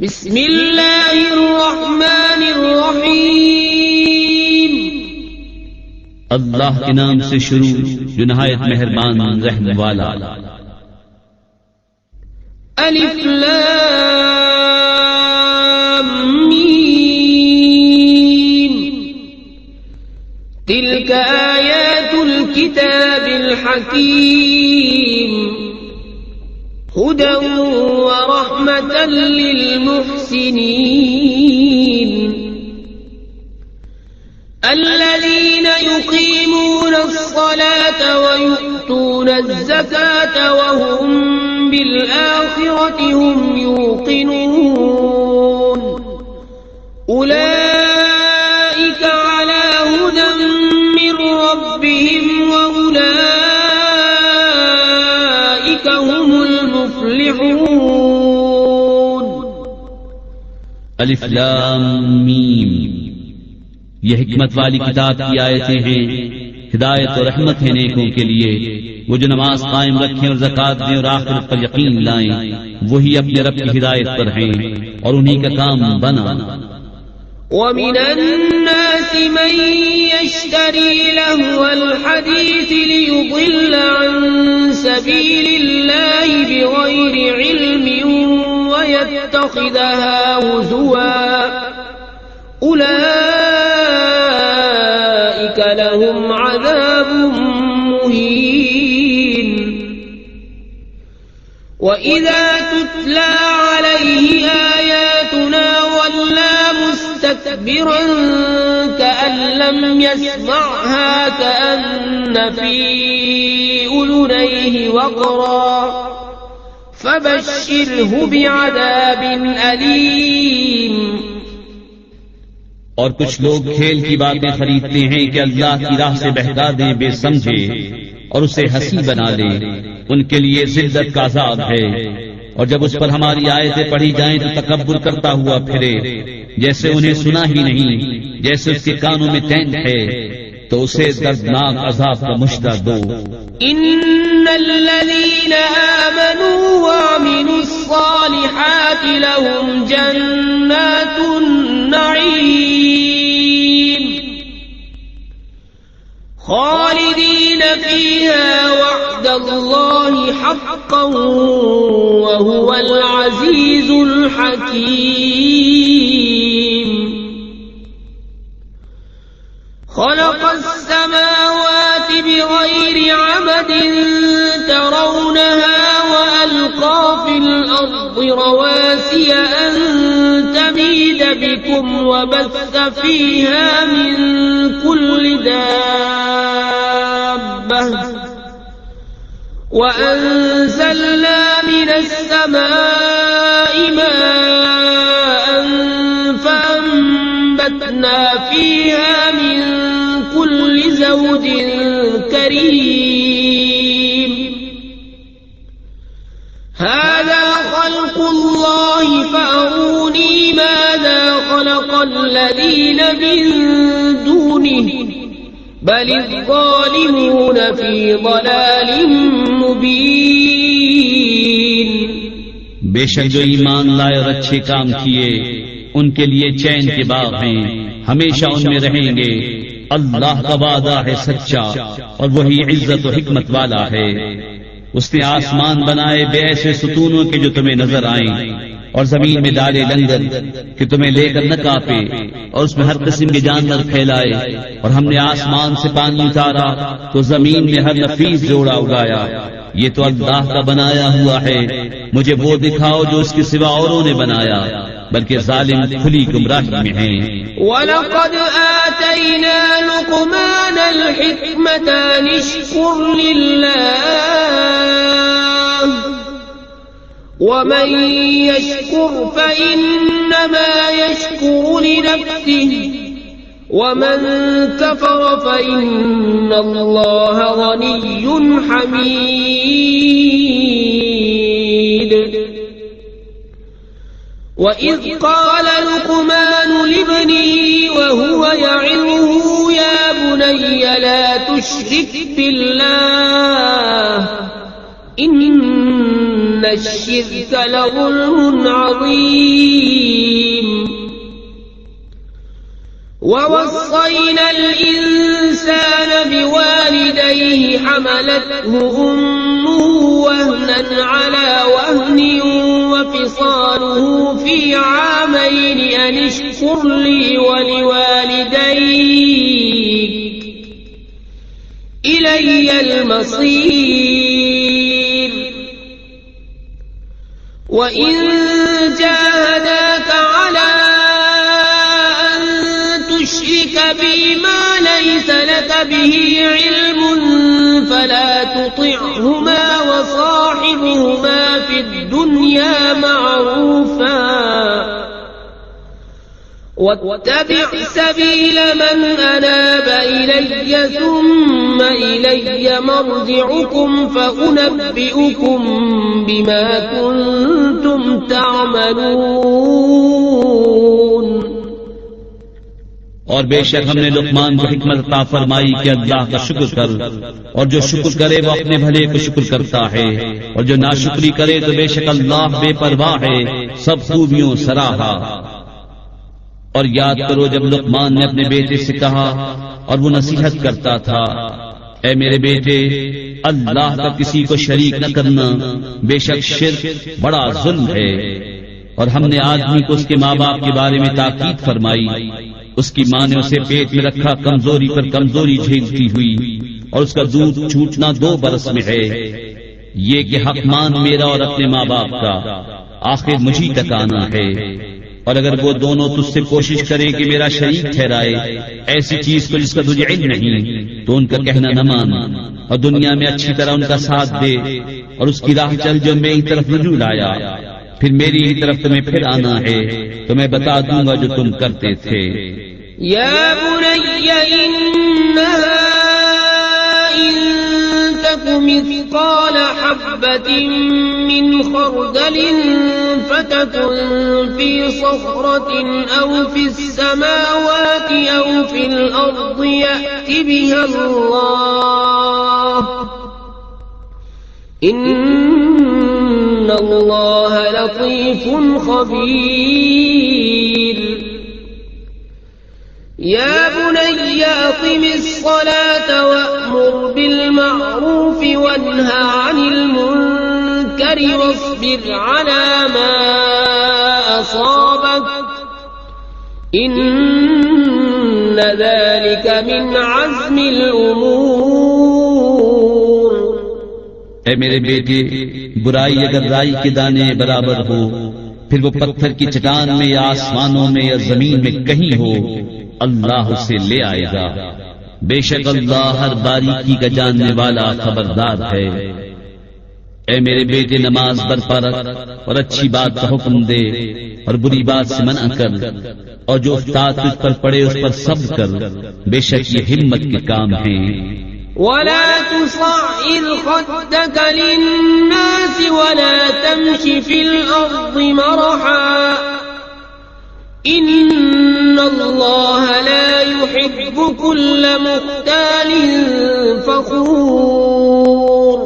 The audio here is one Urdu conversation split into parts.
بسم اللہ الرحمن الرحیم، اللہ کے نام سے شروع جو نہایت مہربان رحم والا۔ الف لام میم، تلک آیات الكتاب الحکیم، هدى ورحمة للمحسنين الذين يقيمون الصلاة ويؤتون الزكاة وهم بالآخرة هم يوقنون أولئك على هدى من ربهم وأولئك هم المفلحون۔ الف لام میم، یہ حکمت والی کتاب کی آیتیں ہیں، ہدایت اور رحمت ہے نیکوں کے لیے، وہ جو نماز قائم رکھیں اور زکات دیں اور آخرت پر یقین لائیں، وہی اپنے رب کی ہدایت پر ہیں اور انہی کا کام بنا۔ وَمِنَ النَّاسِ مَن يَشْتَرِي لَهْوَ الْحَدِيثِ لِيُضِلَّ عَن سَبِيلِ اللَّهِ بِغَيْرِ عِلْمٍ وَيَتَّخِذَهَا هُزُوًا أُولَئِكَ لَهُمْ عَذَابٌ مُهِينٌ۔ وَإِذَا تُتْلَى عَلَيْهِ آيَاتُنَا وَلَّى مُسْتَكْبِرًا كَأَن لَّمْ يَسْمَعْهَا كَأَنَّ فِي أُذُنَيْهِ وَقْرًا فَبَشِّرْهُ بِعَذَابٍ أَلِيمٍ۔ اور کچھ لوگ کھیل کی باتیں خریدتے ہیں کہ اللہ کی راہ سے بہکا دیں بے سمجھے اور اسے ہنسی بنا لیں، ان کے لیے ذلت کا عذاب ہے۔ اور جب اس پر ہماری آیتیں پڑھی جائیں تو تکبر کرتا ہوا پھرے، جیسے انہیں سنا ہی نہیں، جیسے اس کے کانوں میں تینٹ ہے، تو اسے دردناک عذاب کا مشتہ دو۔ ان الذين آمنوا وعملوا الصالحات لهم جنات النعيم خالدين فيها وعد الله حقا وهو العزيز الحكيم۔ خلق السماوات بغير عمد ترونها وألقى في الأرض رواسي أن تميد بكم وبث فيها من كل دابة وأنزلنا من السماء ماء فأنبتنا فيها من كل زوج كريم۔ هذا خلق الله فأروني ماذا خلق الذين من دونه بل الظالمون في ضلال مبين۔ بے شک جو ایمان لائے اور اچھے کام کیے ان کے لیے چین کے باغ ہیں، ہمیشہ ان میں رہیں گے۔ اللہ کا وعدہ ہے سچا اور وہی عزت و حکمت والا ہے۔ اس نے آسمان بنائے بے ایسے ستونوں کے جو تمہیں نظر آئیں، اور زمین میں ڈالے لنگر کہ تمہیں لے کر نہ کاپے، اور اس میں ہر قسم کے جانور پھیلائے، اور ہم نے آسمان سے پانی اتارا تو زمین میں ہر نفیس جوڑا اگایا۔ یہ تو اللہ کا بنایا ہوا ہے، مجھے وہ دکھاؤ جو اس کے سوا اوروں نے بنایا، بلکہ ظالم کھلی گمراہی میں ہیں۔ وَلَقَدْ آتَيْنَا لُقْمَانَ الْحِكْمَةَ أَنِ اشْكُرْ لِلَّهِ وَمَن يَشْكُرْ فَإِنَّمَا يَشْكُرُ لِنَفْسِهِ وَمَن كَفَرَ فَإِنَّ اللَّهَ غَنِيٌّ حَمِيدٌ۔ وَإِذْ قَالَ لُقْمَانُ لِابْنِهِ وَهُوَ يَعِظُهُ يَا بُنَيَّ لَا تُشْرِكْ بِاللَّهِ إِنَّ الشِّرْكَ لَظُلْمٌ عَظِيمٌ۔ ووصينا الإنسان بوالديه حملته أمه وهنا على وهن وفصاله في عامين أن اشكر لي ولوالديك إلي المصير وإن جاهداك على تشرك بي ما ليس لك به علم فلا تطعهما وصاحبهما في الدنيا معروفا واتبع سبيل من أناب إلي ثم إلي مرجعكم فأنبئكم بما كنتم تعملون. اور بے شک ہم نے لقمان کو حکمت عطا فرمائی کہ اللہ کا شکر کر، اور جو شکر کرے وہ اپنے بھلے کو شکر کرتا ہے، اور جو ناشکری کرے تو بے شک اللہ بے پرواہ ہے، سب خوبیوں سراہا. اور یاد کرو جب لقمان نے اپنے بیٹے سے کہا اور وہ نصیحت کرتا تھا، اے میرے بیٹے اللہ کا کسی کو شریک نہ کرنا، بے شک شرک بڑا ظلم ہے. اور ہم نے آدمی کو اس کے ماں باپ کے بارے میں تاکید فرمائی. اس کی ماں نے اسے پیٹ میں رکھا کمزوری پر کمزوری جھیلتی ہوئی، اور اس کا دودھ چھوٹنا 2 برس میں ہے. یہ کہ حق مان میرا اور اپنے ماں باپ کا، آخر مجھے تک آنا ہے. اور اگر وہ دونوں تجھ سے کوشش کرے کہ میرا شریک ٹھہرائے ایسی چیز کو جس کا تجھے علم نہیں، تو ان کا کہنا نہ مان، اور دنیا میں اچھی طرح ان کا ساتھ دے، اور اس کی راہ چل جو میری طرف رجوع لایا، پھر میری ہی طرف تمہیں پھر آنا ہے تو میں بتا دوں گا جو تم کرتے تھے. یا بنی انہا ان تک مثقال حبة من خردل فتكن في صخرة أو في السماوات أو في الأرض يأت بها الله إن الله لطيف خبير. يا بني أقم الصلاة وأمر بالمعروف وانه عن المنكر واصبر على ما أصابك إن ذلك من عزم الأمور. اے میرے بیٹے برائی اگر رائی کے دانے برابر ہو، پھر وہ پتھر کی چٹان میں یا آسمانوں میں یا زمین میں کہیں ہو، اللہ اسے لے آئے گا. بے شک اللہ ہر باریکی کا جاننے والا خبردار ہے. اے میرے بیٹے نماز برپا رکھ اور اچھی بات کا حکم دے اور بری بات سے منع کر، اور جو افتاد تجھ پر پڑے اس پر صبر کر، بے شک یہ ہمت کے کام ہیں. ولا تصعر خدك للناس ولا تمش في الأرض مرحا إن الله لا يحب كل مختال فخور.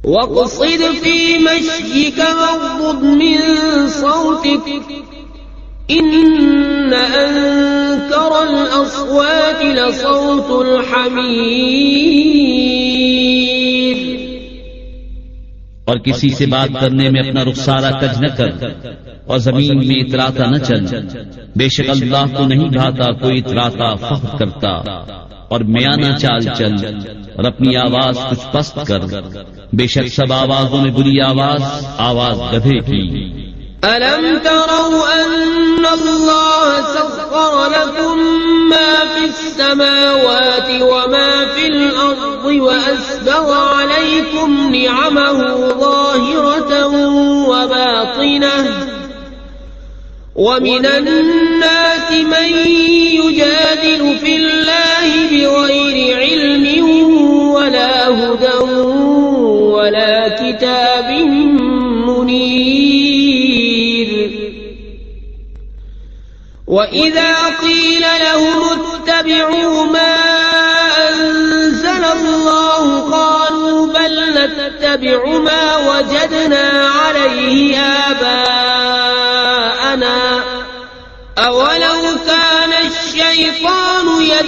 واقصد في مشيك واغضض من صوتك إن أنكر الأصوات لصوت الحمير. اور کسی سے بات کرنے میں اپنا رخسارہ کج نہ کر، اور زمین میں اتراتا نہ چل. بے شک اللہ کو نہیں بھاتا کوئی اتراتا فخر کرتا. اور میانہ چال چل اور اپنی آواز کچھ پست کر. بے شک سب آوازوں میں بری آواز گدھے کی. أَلَمْ تَرَوْا أَنَّ اللَّهَ سَخَّرَ لَكُم مَّا فِي السَّمَاوَاتِ وَمَا فِي الْأَرْضِ وَأَسْبَغَ عَلَيْكُمْ نِعَمَهُ ظَاهِرَةً وَبَاطِنَةً وَمِنَ النَّاسِ مَن يُجَادِلُ فِي اللَّهِ بِغَيْرِ عِلْمٍ وَلَا هُدًى وَلَا كِتَابٍ منير. وَإِذَا قِيلَ لَهُمُ اتَّبِعُوا مَا أَنزَلَ اللَّهُ قَالُوا بَلْ نَتَّبِعُ مَا وَجَدْنَا عَلَيْهِ آبَاءَنَا أَوَلَوْ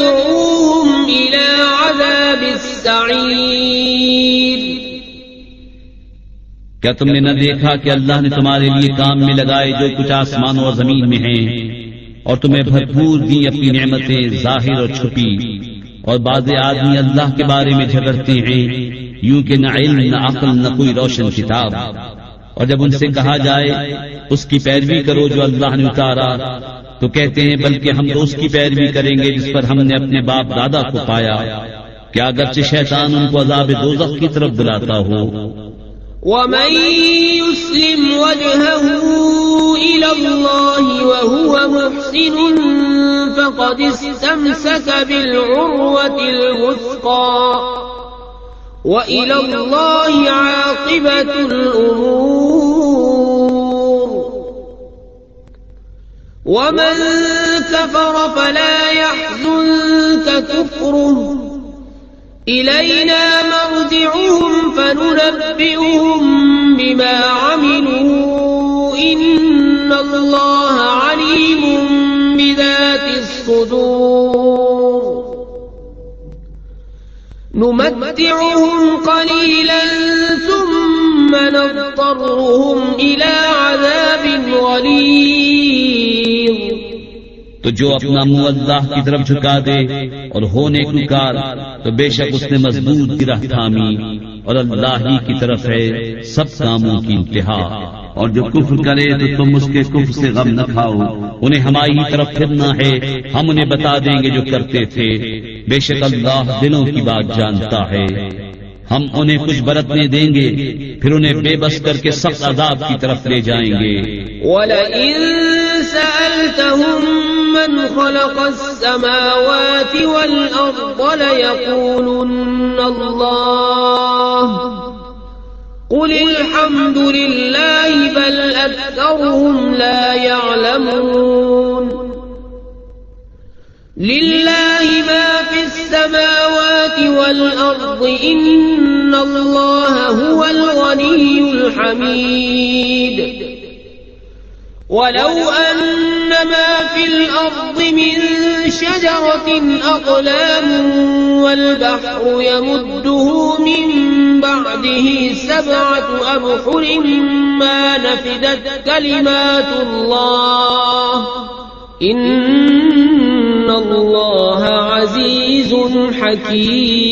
يدعوهم إلى عذاب السعير. کیا تم نے نہ دیکھا کہ اللہ نے تمہارے لیے کام میں لگائے جو کچھ آسمانوں اور زمین میں ہیں، اور تمہیں بھرپور دی اپنی نعمتیں ظاہر اور چھپی، اور بعض آدمی اللہ کے بارے میں جھگڑتے ہیں یوں کہ نہ علم نہ عقل نہ کوئی روشن کتاب، اور جب ان سے کہا جائے اس کی پیروی کرو جو اللہ نے اتارا تو کہتے ہیں بلکہ ہم تو اس کی پیروی کریں گے جس پر ہم نے اپنے باپ دادا کو پایا، کیا اگرچہ شیطان ان کو عذاب دوزخ کی طرف بلاتا ہو. ومن يسلم وجهه إلى الله وهو محسن فقد استمسك بالعروة الوثقى وإلى الله عاقبة الأمور. ومن كفر فلا يحزنك كفره إلينا مرجعهم فننبئهم بما عملوا إن الله عليم بذات الصدور. نمتعهم قليلا ثم نضطرهم إلى عذاب غليظ. تو جو اپنا منہ اللہ کی طرف جھکا دے اور ہونے کو کار تو بے شک اس نے مضبوط گرہ تھامی، اور اللہ ہی کی طرف ہے سب کاموں کی انتہا. اور جو کفر کرے تو تم اس کے کفر سے غم نہ کھاؤ، انہیں ہماری طرف پھرنا ہے، ہم انہیں بتا دیں گے جو کرتے تھے، بے شک اللہ دلوں کی بات جانتا ہے. ہم انہیں کچھ برتنے دیں گے پھر انہیں بے بس کر کے سخت عذاب کی طرف لے جائیں گے. وَلَئِن سَأَلْتَهُم مَّنْ خَلَقَ السَّمَاوَاتِ وَالْأَرْضَ لَيَقُولُنَّ اللَّهُ قُلِ الْحَمْدُ لِلَّهِ بَلْ أَكْثَرُهُمْ لَا يَعْلَمُونَ. لِلَّهِ مَا فِي السَّمَاوَاتِ وَالْأَرْضِ إِنَّ اللَّهَ هُوَ الْغَنِيُّ الْحَمِيدُ. وَلَوْ أَنَّ مَا فِي الْأَرْضِ مِن شَجَرَةٍ أَقْلَامٌ وَالْبَحْرُ يَمُدُّهُ مِن بَعْدِهِ 7 أَبْحُرٍ مَّا نَفِدَتْ كَلِمَاتُ اللَّهِ إِنَّ اللَّهَ عَزِيزٌ حَكِيمٌ.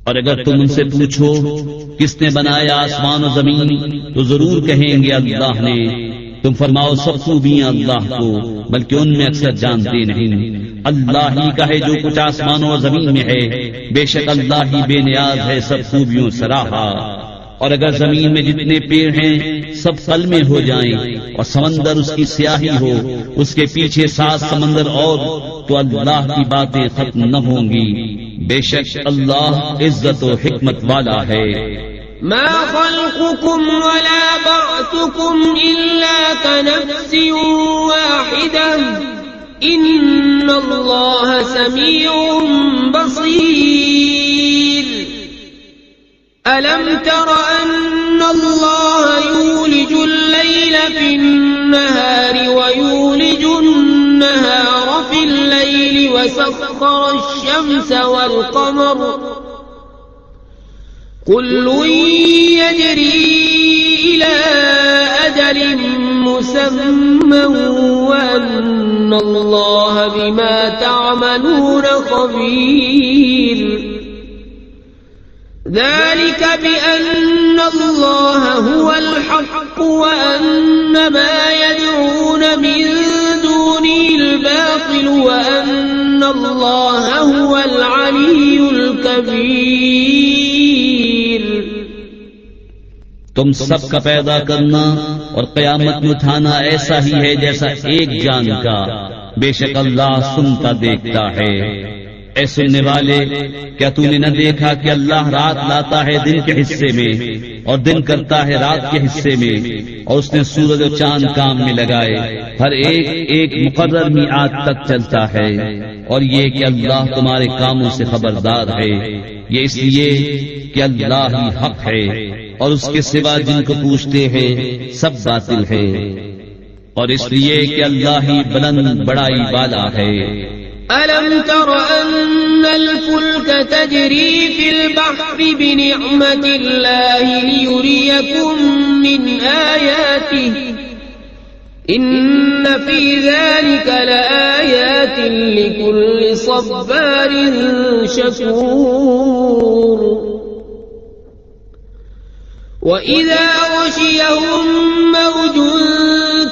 اور اگر تم ان سے پوچھو کس نے بنایا آسمان و زمین تو ضرور کہیں گے اللہ نے. تم فرماؤ سب خوبیاں اللہ کو، بلکہ ان میں اکثر جانتے نہیں. اللہ ہی کا ہے جو کچھ آسمانوں و زمین میں ہے، بے شک اللہ ہی بے نیاز ہے سب خوبیوں سراہا. اور اگر زمین میں جتنے پیڑ ہیں سب پھل میں ہو جائیں اور سمندر اس کی سیاہی ہو، اس کے پیچھے 7 سمندر اور، تو اللہ کی باتیں ختم نہ ہوں گی. بے شک اللہ عزت و حکمت والا ہے. ما خلقكم ولا بعثكم إلا كنفس واحدة إن الله سميع بصير. ألم تر أن الله يولج الليل في النهار ويولج النهار في الليل وسخر الشمس والقمر كل يجري إلى أجل مسمى وأن الله بما تعملون خبير. ذلك بأن الله هو الحق وأن ما يدعون من دونه الباطل وأن الله هو العلي الكبير. تم سب کا پیدا کرنا اور قیامت میں اٹھانا ایسا ہی ہے جیسا ایک جان کا. بے شک اللہ سنتا دیکھتا ہے. اے سننے والے، کیا تو نے نہ دیکھا کہ اللہ رات لاتا ہے دن کے حصے میں اور دن کرتا ہے رات کے حصے میں، اور اس نے سورج اور چاند کام میں لگائے، ہر ایک ایک مقرر میعاد تک چلتا ہے. اور یہ کہ اللہ تمہارے کاموں سے خبردار ہے. یہ اس لیے کہ اللہ ہی حق ہے اور اس کے سوا جن کو پوچھتے ہیں سب باطل ہے. اور اس لیے کہ اللہ ہی بلند بڑائی والا ہے۔ ألم تر أن الفلك تجري في البحر بنعمة الله ليريكم من آياته إن في ذلك لآيات لكل صبار شكور وإذا غشيهم موج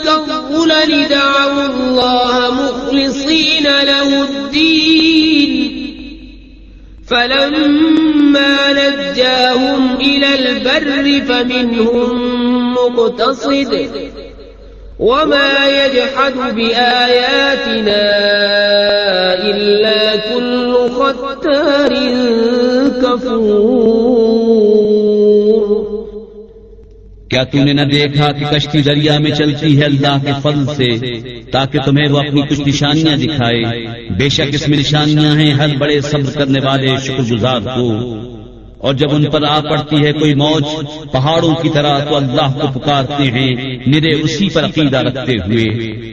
كالظلل دعوا الله مخلصين له الدين فلما نجاهم إلى البر فمنهم مقتصد وما يجحد بآياتنا إلا كل ختار كفور۔ کیا تم نے نہ دیکھا کہ کشتی دریا میں چلتی ہے اللہ کے فضل سے تاکہ تمہیں وہ اپنی کچھ نشانیاں دکھائے؟ بے شک اس میں نشانیاں ہیں ہر بڑے صبر کرنے والے شکر گزار کو۔ اور جب ان پر آ پڑتی ہے کوئی موج پہاڑوں کی طرح تو اللہ کو پکارتے ہیں نرے اسی پر عقیدہ رکھتے ہوئے،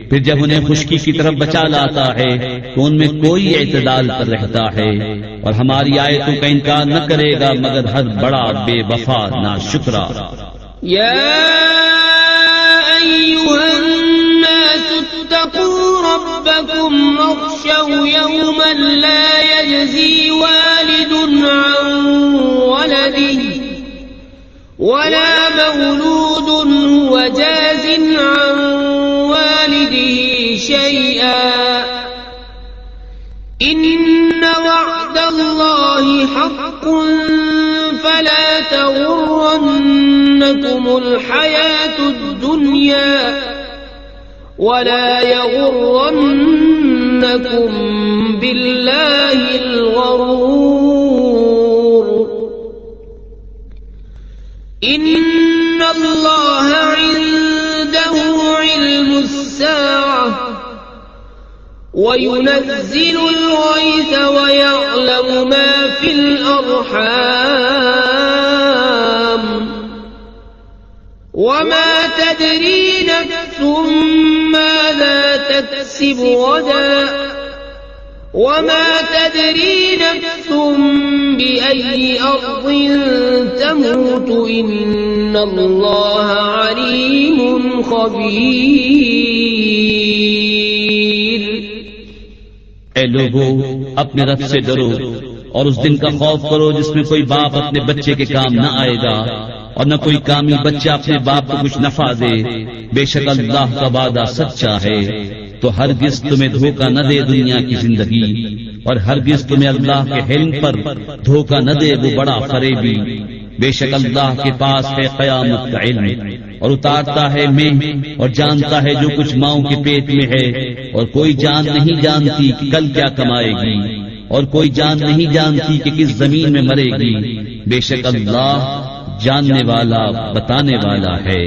پھر جب انہیں خشکی کی طرف بچا لاتا ہے تو ان میں کوئی اعتدال پر رہتا ہے، اور ہماری آیتوں کا انکار نہ کرے گا مگر ہر بڑا بے وفا ناشکرا۔ يا أيها الناس اتقوا ربكم واخشوا يوما لا يجزي والد عن ولده ولا مولود هو جاز عن والده شيئا إن وعد الله حق فلا تغرنكم الحياة الدنيا ولا يغرنكم بالله الغرور إن الله عنده علم الساعة وينزل الغيث ويعلم ما في الأرحام وما تدري نفس ماذا تكسب غدا وما تدري نفس بأي أرض تموت إن الله عليم خبير۔ اے لوگو اپنے رب سے ڈرو اور اس دن کا خوف کرو جس میں کوئی باپ اپنے بچے کے کام نہ آئے گا اور نہ کوئی کامی بچہ اپنے باپ کو کچھ نفع دے۔ بے شک اللہ کا وعدہ سچا ہے، تو ہرگز تمہیں دھوکہ نہ دے دنیا کی زندگی، اور ہرگز تمہیں اللہ کے علم پر دھوکہ نہ دے وہ بڑا فریبی۔ بے شک اللہ کے پاس ہے قیامت کا علم، اور اتارتا ہے میں اور جانتا ہے جو کچھ ماؤں کے پیٹ میں ہے، اور کوئی جان نہیں جانتی کہ کل کیا کمائے گی، اور کوئی جان نہیں جانتی کہ کس زمین میں مرے گی۔ بے شک اللہ جاننے والا بتانے والا ہے۔